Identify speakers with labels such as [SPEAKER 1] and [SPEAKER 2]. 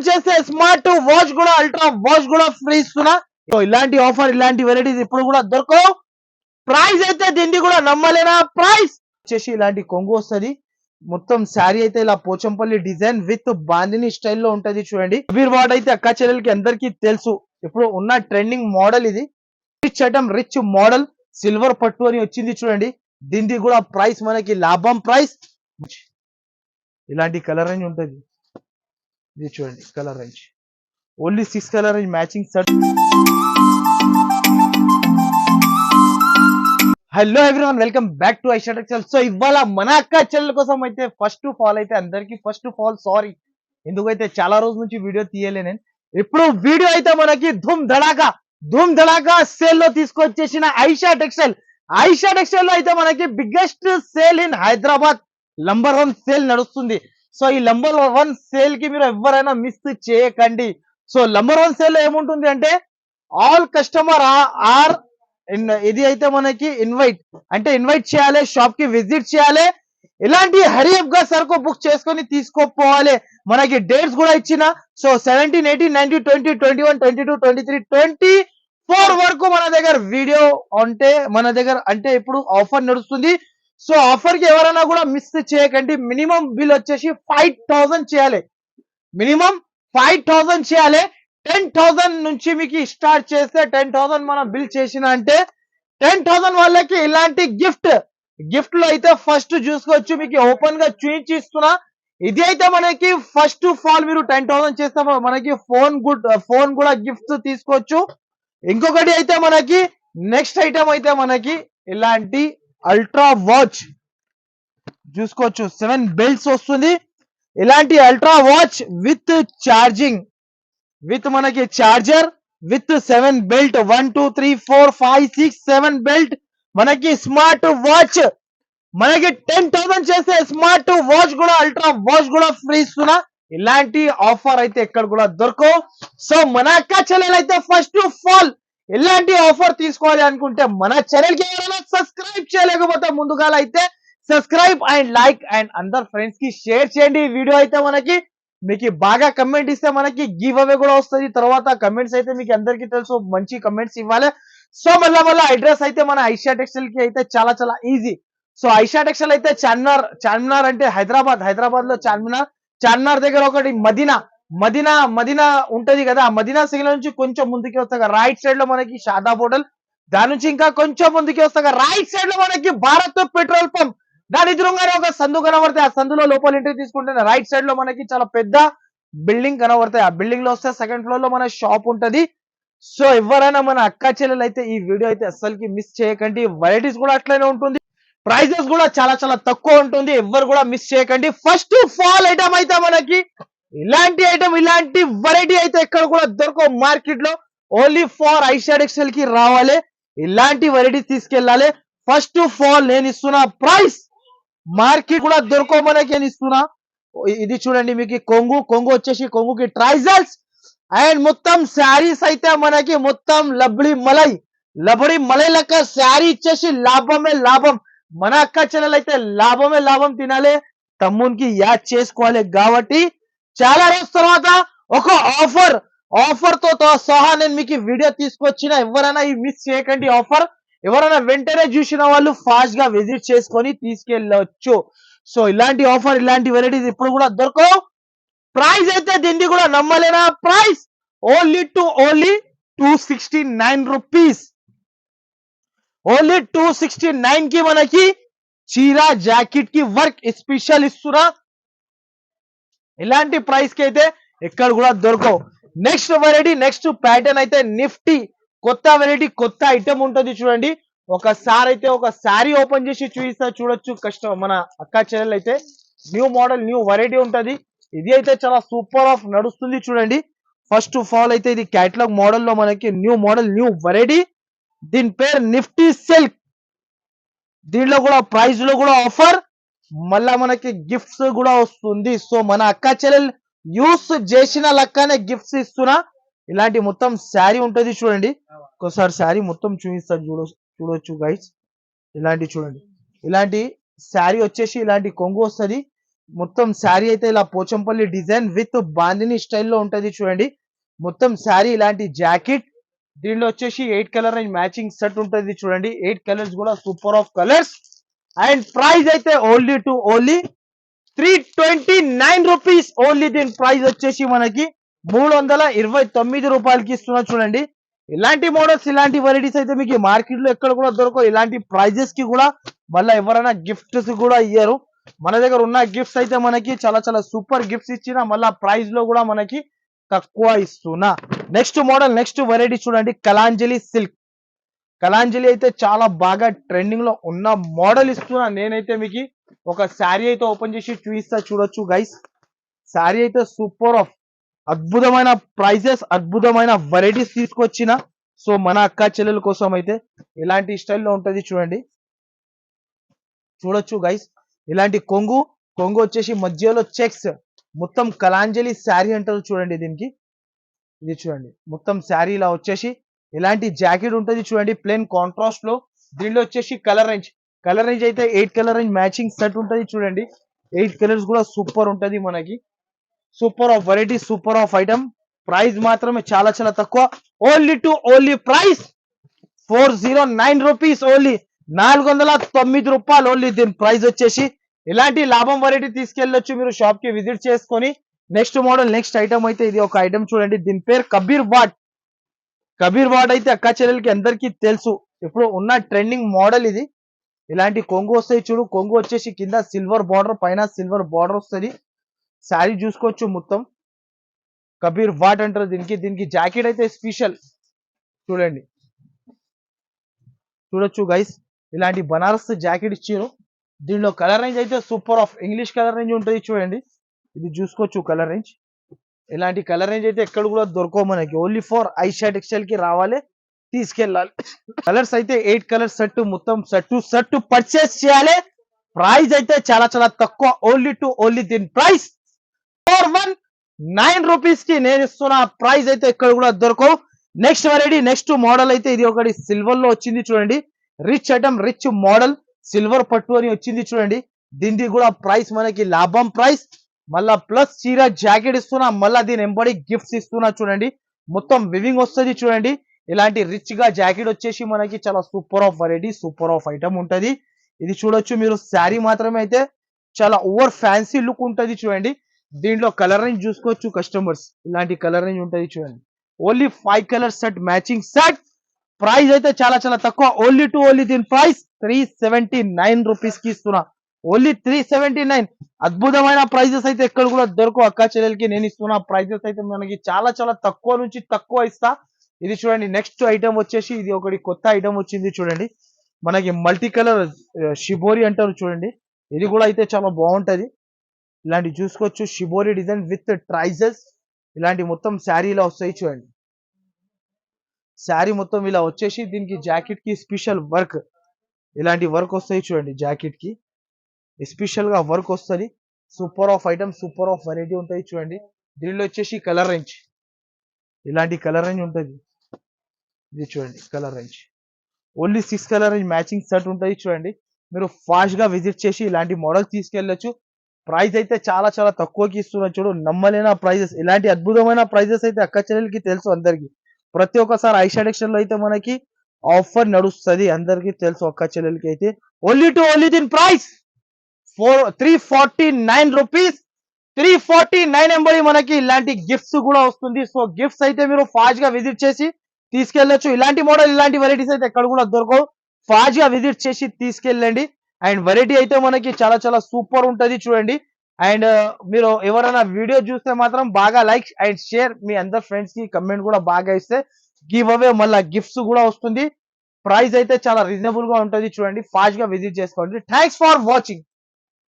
[SPEAKER 1] చేస్తే smart watch కూడా ultra watch కూడా ఫ్రీ ఇస్తున్నా. సో ఇలాంటి ఆఫర్ ఇలాంటి వెరైటీస్ ఇప్పుడు కూడా దొరకవు. ప్రైస్ అయితే దీన్ని కూడా నమ్మలేనా. ప్రైస్ వచ్చేసి ఇలాంటి కొంగు వస్తుంది. మొత్తం శారీ అయితే ఇలా పోచంపల్లి డిజైన్ విత్ బాందిని స్టైల్లో ఉంటది చూడండి. వీర్ వాట్ అయితే అక్క చెల్లెలకి అందరికీ తెలుసు, ఇప్పుడు ఉన్న ట్రెండింగ్ మోడల్ ఇది. Rich item rich model silver పట్టు అని వచ్చింది చూడండి. దీనికి కూడా ప్రైస్ మనకి లాభం ప్రైస్. ఇలాంటి కలర్ రేంజ్ ఉంటుంది. ఇది చూడండి colour range only 6 colour range matching shirt. Hello everyone, welcome back to Aisha textile. So ఇవాళ మన అక్క చెల్లెల కోసం అయితే ఫస్ట్ ఆఫ్ ఆల్ అయితే అందరికి సారీ, ఎందుకైతే చాలా రోజుల నుంచి వీడియో తీయలే నేను. ఇప్పుడు వీడియో అయితే మనకి ధూమ్ ధడాకా సేల్ లో తీసుకొచ్చేసిన ఐషా టెక్స్టైల్ లో అయితే మనకి biggest sale in Hyderabad number 1 sale నడుస్తుంది. సో ఈ నంబర్ 1 సేల్ కి మీరు ఎవరైనా మిస్ చేయకండి. సో నంబర్ 1 సేల్ లో ఏముంటుంది అంటే ఆల్ కస్టమర్ ఆర్ ఇది అయితే మనకి ఇన్వైట్ చేయాలి, షాప్ కి విజిట్ చేయాలి. ఇలాంటి హరియప్ గా సరుకు బుక్ చేసుకొని తీసుకోపోవాలి. మనకి డేట్స్ కూడా ఇచ్చిన. సో 17, 18, 19, 20, 21, 22, 23, 24 వరకు మన దగ్గర వీడియో అంటే ఇప్పుడు ఆఫర్ నడుస్తుంది. సో ఆఫర్ కి ఎవరైనా కూడా మిస్ చేయకండి. మినిమం బిల్ వచ్చేసి 5,000 చేయాలి. మినిమం 5,000 చేయాలి. 10,000 నుంచి మీకు స్టార్ట్ చేస్తే 10,000 మనం బిల్ చేసిన అంటే 10,000 వాళ్ళకి ఇలాంటి గిఫ్ట్ లో అయితే ఫస్ట్ చూసుకోవచ్చు. మీకు ఓపెన్ గా చూపించిస్తున్నా. ఇది అయితే మనకి ఫస్ట్ ఆఫ్ ఆల్ మీరు 10,000 చేస్తే మనకి ఫోన్ కూడా గిఫ్ట్ తీసుకోవచ్చు. ఇంకొకటి అయితే మనకి నెక్స్ట్ ఐటమ్ అయితే మనకి ఇలాంటి అల్ట్రా వాచ్ చూసుకోవచ్చు. 7 బెల్ట్స్ వస్తుంది. ఇలాంటి ultra watch with charging with మనకి చార్జర్ విత్ 7 బెల్ట్ 1 2 3 4 5 6 7 బెల్ట్ మనకి స్మార్ట్ వాచ్. మనకి 10,000 చేస్తే స్మార్ట్ వాచ్ కూడా అల్ట్రా వాచ్ కూడా ఫ్రీ ఇస్తున్నా. ఇలాంటి ఆఫర్ అయితే ఎక్కడ కూడా దొరకవు. సో మన అక్క ఛానల్ అయితే ఫస్ట్ ఆఫ్ ఆల్ ఇలాంటి ఆఫర్ తీసుకోవాలి అనుకుంటే మన ఛానల్ కి ఎవరైనా సబ్స్క్రైబ్ చేయలేకపోతే ముందుగా అయితే సబ్స్క్రైబ్ అండ్ లైక్ అండ్ అందరు ఫ్రెండ్స్ కి షేర్ చేయండి. ఈ వీడియో అయితే మనకి మీకు బాగా కమెంట్ ఇస్తే మనకి గివ్ అవే కూడా వస్తుంది. తర్వాత కమెంట్స్ అయితే మీకు అందరికీ తెలుసు, మంచి కమెంట్స్ ఇవ్వాలి. సో మళ్ళా అడ్రస్ అయితే మన ఐషా టెక్స్టైల్ కి అయితే చాలా ఈజీ. సో ఐషా టెక్స్టైల్ అయితే చార్మినార్ అంటే హైదరాబాద్ లో చార్మినార్ దగ్గర ఒకటి మదీనా ఉంటది కదా. మదీనా సిగ్నల్ నుంచి కొంచెం ముందుకి వస్తాగా రైట్ సైడ్ లో మనకి షాదాబ్ హోటల్, దాని నుంచి ఇంకా కొంచెం ముందుకి వస్తాగా రైట్ సైడ్ లో మనకి భారత్ పెట్రోల్ పంప్, దాని ఎదురుగానే ఒక సందు కనబడతాయి. ఆ సందులో లోపల ఎంట్రీ తీసుకుంటే రైట్ సైడ్ లో మనకి చాలా పెద్ద బిల్డింగ్ కనబడతాయి. ఆ బిల్డింగ్ లో వస్తే సెకండ్ ఫ్లోర్ లో మన షాప్ ఉంటది. సో ఎవరైనా మన అక్క చెల్లెలు అయితే ఈ వీడియో అయితే అస్సలకి మిస్ చేయకండి. వెరైటీస్ కూడా అట్లనే ఉంటుంది, ప్రైజెస్ కూడా చాలా తక్కువ ఉంటుంది. ఎవరు కూడా మిస్ చేయకండి. ఫస్ట్ ఆఫ్ ఆల్ ఐటమ్ అయితే మనకి ఇలాంటి వెరైటీ అయితే ఎక్కడ కూడా దొరకవు మార్కెట్ లో. ఓన్లీ ఫార్ ఐషా టెక్స్టైల్ కి రావాలి, ఇలాంటి వెరైటీస్ తీసుకెళ్ళాలి. ఫస్ట్ ఆఫ్ ఆల్ నేను ఇస్తున్న ప్రైస్ మార్కెట్ కూడా దొరకవు మనకి నేను ఇస్తున్నా. ఇది చూడండి మీకు కొంగు వచ్చేసి కొంగుకి ట్రైజల్స్ అండ్ మొత్తం శారీస్ అయితే మనకి మొత్తం లబ్డి మలై లెక్క శారీ ఇచ్చేసి లాభమే లాభం. మన అక్క చెల్లెలు అయితే లాభమే లాభం తినాలి, తమ్మునికి యాడ్ చేసుకోవాలి. కాబట్టి చాలా రోజుల తర్వాత ఒక ఆఫర్ తో సహా నేను మీకు వీడియో తీసుకొచ్చిన. ఎవరైనా ఈ మిస్ చేయకండి ఆఫర్. ఎవరైనా వెంటనే చూసిన వాళ్ళు ఫాస్ట్ గా విజిట్ చేసుకొని తీసుకెళ్ళవచ్చు. సో ఇలాంటి ఆఫర్ ఇలాంటి వెరైటీస్ ఇప్పుడు కూడా దొరకవు. ప్రైస్ అయితే దీన్ని కూడా నమ్మలేనా. Price only 269 rupees. ఓన్లీ 269 కి మనకి చీర జాకెట్ కి వర్క్ స్పెషల్ ఇస్తున్నా. ఇలాంటి ప్రైస్ కి అయితే ఎక్కడ కూడా దొరకవు. నెక్స్ట్ వెరైటీ నెక్స్ట్ ప్యాటర్న్ అయితే నిఫ్టీ కొత్త వెరైటీ కొత్త ఐటమ్ ఉంటుంది చూడండి. ఒకసారి అయితే ఒక శారీ ఓపెన్ చేసి చూడొచ్చు. కష్టం మన అక్క చెల్లెలు అయితే న్యూ మోడల్ న్యూ వెరైటీ ఉంటది. ఇది అయితే చాలా సూపర్ ఆఫ్ నడుస్తుంది చూడండి. ఫస్ట్ ఆఫ్ ఆల్ అయితే ఇది క్యాటలాగ్ మోడల్ లో మనకి న్యూ మోడల్ న్యూ వెరైటీ. దీని పేరు నిఫ్టీ సిల్క్. దీనిలో కూడా ప్రైస్ లో కూడా ఆఫర్, మళ్ళా మనకి గిఫ్ట్స్ కూడా వస్తుంది. సో మన అక్క చెల్లెలు యూస్ చేసిన లెక్కనే గిఫ్ట్స్ ఇస్తున్నా. ఇలాంటి మొత్తం శారీ ఉంటది చూడండి. ఒకసారి శారీ మొత్తం చూపిస్తాను చూడొచ్చు గైస్. ఇలాంటి చూడండి, ఇలాంటి శారీ వచ్చేసి ఇలాంటి కొంగు వస్తుంది. మొత్తం శారీ అయితే ఇలా పోచంపల్లి డిజైన్ విత్ బాందిని స్టైల్లో ఉంటది చూడండి. మొత్తం శారీ ఇలాంటి జాకెట్, దీనిలో వచ్చేసి 8 కలర్ రేంజ్ మ్యాచింగ్ సెట్ ఉంటది చూడండి. 8 కలర్స్ కూడా super of colours. And price అయితే ఓన్లీ 329 రూపీస్. ఓన్లీ దీని ప్రైస్ వచ్చేసి మనకి 329 రూపాయలకి ఇస్తున్నా చూడండి. ఇలాంటి మోడల్స్, ఇలాంటి వెరైటీస్ అయితే మీకు మార్కెట్ లో ఎక్కడ కూడా దొరకవు. ఇలాంటి ప్రైజెస్ కి కూడా మళ్ళీ ఎవరైనా గిఫ్ట్స్ కూడా ఇయ్యరు. మన దగ్గర ఉన్న గిఫ్ట్స్ అయితే మనకి చాలా చాలా సూపర్ గిఫ్ట్స్ ఇచ్చిన మళ్ళీ ప్రైస్ లో కూడా మనకి తక్కువ ఇస్తున్నా. నెక్స్ట్ మోడల్, నెక్స్ట్ వెరైటీ చూడండి, కలాంజలి సిల్క్. కలాంజలి అయితే చాలా బాగా ట్రెండింగ్ లో ఉన్న మోడల్ ఇస్తున్నా. నేనైతే మీకు ఒక శారీ అయితే ఓపెన్ చేసి చూపిస్తా, చూడొచ్చు గైస్. శారీ అయితే సూపర్ ఆఫ్ అద్భుతమైన ప్రైజెస్, అద్భుతమైన వెరైటీస్ తీసుకొచ్చిన. సో మన అక్క చెల్లెల కోసం అయితే ఇలాంటి స్టైల్లో ఉంటది చూడండి, చూడొచ్చు గైస్. ఇలాంటి కొంగు వచ్చేసి మధ్యలో చెక్స్, మొత్తం కలాంజలి శారీ అంటారు చూడండి దీనికి. ఇది చూడండి మొత్తం శారీ ఇలా వచ్చేసి ఇలాంటి జాకెట్ ఉంటుంది చూడండి, ప్లెయిన్ కాంట్రాస్ట్ లో. దీనిలో వచ్చేసి కలర్ రేంజ్ అయితే 8 కలర్ రేంజ్ మ్యాచింగ్ సెట్ ఉంటుంది చూడండి. 8 కలర్స్ కూడా సూపర్ ఉంటది మనకి. Super of variety, super of item. Price మాత్రమే చాలా చాలా తక్కువ. Only price 409 rupees. ఓన్లీ 409 రూపాయలు. ఓన్లీ దీని ప్రైస్ వచ్చేసి. ఇలాంటి లాభం వెరైటీ తీసుకెళ్ళొచ్చు మీరు షాప్ కి విజిట్ చేసుకొని. నెక్స్ట్ మోడల్, నెక్స్ట్ ఐటమ్ అయితే ఇది ఒక ఐటమ్ చూడండి, దీని పేరు కబీర్ వాట్ అయితే అక్క చెల్లెలకి అందరికీ తెలుసు, ఇప్పుడు ఉన్న ట్రెండింగ్ మోడల్ ఇది. ఇలాంటి కొంగు వస్తాయి చూడు, కొంగు వచ్చేసి కింద సిల్వర్ బార్డర్, పైన సిల్వర్ బార్డర్ వస్తుంది. శారీ చూసుకోవచ్చు మొత్తం కబీర్ వాట్ అంటారు దీనికి జాకెట్ అయితే స్పెషల్ చూడండి, చూడొచ్చు గైస్. ఇలాంటి బనారస్ జాకెట్ ఇచ్చారు. దీనిలో కలర్ రేంజ్ అయితే super of English colour range ఉంటుంది చూడండి. ఇది చూసుకోవచ్చు కలర్ రేంజ్. ఇలాంటి కలర్ రేంజ్ అయితే ఎక్కడ కూడా దొరకవు మనకి. ఓన్లీ ఫర్ ఐషా టెక్స్టైల్ కి రావాలి, తీసుకెళ్ళాలి. కలర్స్ అయితే 8 కలర్స్ సెట్, మొత్తం సెట్ పర్చేస్ చేయాలి. ప్రైస్ అయితే చాలా చాలా తక్కువ. ఓన్లీ దీని ప్రైస్ 419 రూపీస్ కి నేను ఇస్తున్న. ప్రైస్ అయితే ఎక్కడ కూడా దొరకవు. నెక్స్ట్ వెరైటీ, నెక్స్ట్ మోడల్ అయితే ఇది ఒకటి సిల్వర్ లో వచ్చింది చూడండి. Rich item, rich model, silver పట్టు అని వచ్చింది చూడండి. దీనికి కూడా ప్రైస్ మనకి లాభం ప్రైస్. మళ్ళా ప్లస్ చీర జాకెట్ ఇస్తున్నా, మళ్ళా దీని ఎంబడి గిఫ్ట్స్ ఇస్తున్నా చూడండి. మొత్తం వివింగ్ వస్తుంది చూడండి. ఇలాంటి రిచ్ గా జాకెట్ వచ్చేసి మనకి చాలా super of variety, super of item ఉంటది. ఇది చూడొచ్చు మీరు. శారీ మాత్రమే అయితే చాలా ఓవర్ ఫ్యాన్సీ లుక్ ఉంటది చూడండి. దీంట్లో కలర్ రేంజ్ చూసుకోవచ్చు కస్టమర్స్. ఇలాంటి కలర్ రేంజ్ ఉంటది చూడండి. Only 5 colour set, matching set. Price అయితే చాలా చాలా తక్కువ. ఓన్లీ దీని ప్రైస్ 379 రూపీస్ కి ఇస్తున్నా. ఓన్లీ 379. అద్భుతమైన ప్రైజెస్ అయితే ఎక్కడ కూడా దొరకవు అక్క చెల్లెలకి. నేను ఇస్తున్న ప్రైజెస్ అయితే మనకి చాలా చాలా తక్కువ నుంచి తక్కువ ఇస్తా. ఇది చూడండి. నెక్స్ట్ ఐటమ్ వచ్చేసి ఇది ఒకటి కొత్త ఐటమ్ వచ్చింది చూడండి, మనకి మల్టీ కలర్ షిబోరి అంటారు చూడండి. ఇది కూడా అయితే చాలా బాగుంటది. ఇలాంటి చూసుకోవచ్చు, షిబోరి డిజైన్ విత్ ట్రైజెస్. ఇలాంటి మొత్తం శారీ ఇలా వస్తాయి చూడండి. శారీ మొత్తం ఇలా వచ్చేసి దీనికి జాకెట్ కి స్పెషల్ వర్క్, ఇలాంటి వర్క్ వస్తాయి చూడండి. జాకెట్ కి స్పెషల్ గా వర్క్ వస్తుంది. Super of item, super of variety ఉంటాయి చూడండి. దీనిలో వచ్చేసి కలర్ రేంజ్, ఇలాంటి కలర్ రేంజ్ ఉంటుంది. ఇది చూడండి colour range. Only 6 colour range matching set ఉంటుంది చూడండి. మీరు ఫాస్ట్ గా విజిట్ చేసి ఇలాంటి మోడల్ తీసుకెళ్ళొచ్చు. ప్రైస్ అయితే చాలా చాలా తక్కువకి ఇస్తున్నా చూడు, నమ్మలేని ప్రైజెస్. ఇలాంటి అద్భుతమైన ప్రైజెస్ అయితే అక్క చెల్లెలకి తెలుసు అందరికి. ప్రతి ఒక్కసారి ఐషా టెక్స్టైల్ లో అయితే మనకి ఆఫర్ నడుస్తుంది, అందరికి తెలుసు అక్క చెల్లెలకి అయితే. ఓన్లీ దీని ప్రైస్ 349 రూపీస్. 349 ఎంబడి మనకి ఇలాంటి గిఫ్ట్స్ కూడా వస్తుంది. సో గిఫ్ట్స్ అయితే మీరు ఫాస్ట్ గా విజిట్ చేసి తీసుకెళ్లొచ్చు. ఇలాంటి మోడల్, ఇలాంటి వెరైటీస్ అయితే ఎక్కడ కూడా దొరకవు. ఫాస్ట్ గా విజిట్ చేసి తీసుకెళ్ళండి. అండ్ వెరైటీ అయితే మనకి చాలా చాలా సూపర్ ఉంటది చూడండి. అండ్ మీరు ఎవరైనా వీడియో చూస్తే మాత్రం బాగా లైక్ అండ్ షేర్, మీ అందరు ఫ్రెండ్స్ కి కమెంట్ కూడా బాగా ఇస్తే గివ్ అవే మళ్ళీ గిఫ్ట్స్ కూడా వస్తుంది. ప్రైస్ అయితే చాలా రీజనబుల్ గా ఉంటది చూడండి. ఫాస్ట్ గా విజిట్ చేసుకోండి. Thanks for watching.